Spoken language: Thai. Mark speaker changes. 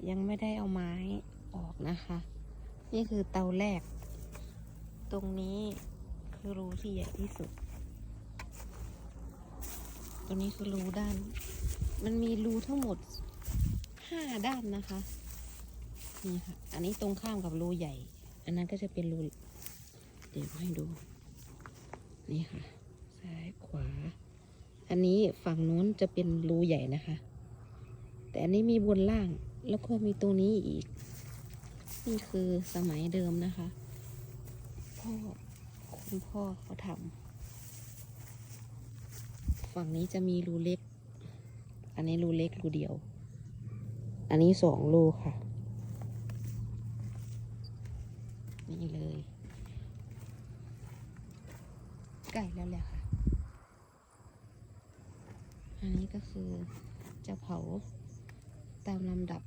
Speaker 1: ยังไม่ได้เอาไม้ออกนะคะ นี่คือเตาแรกตรงนี้คือรูที่ใหญ่ที่สุดตรงนี้คือรูด้านมันมีรูทั้งหมด5 ด้านนะคะนี่ค่ะอันนี้ตรงข้ามกับรูใหญ่อันนั้นก็จะเป็นรูเดี๋ยวให้ดูนี่ค่ะซ้ายขวาอันนี้ฝั่งนู้นจะเป็นรูใหญ่นะคะแต่อันนี้มีบนล่างแล้วก็มีตรงนี้อีกนี่คือสมัยเดิมนะคะคุณพ่อเขาทำฝั่งนี้จะมีรูเล็กอันนี้รูเล็กรูเดียวอันนี้2 รูค่ะนี่เลยใกล้แล้วแหละค่ะอันนี้ก็คือจะเผาตามลำดับ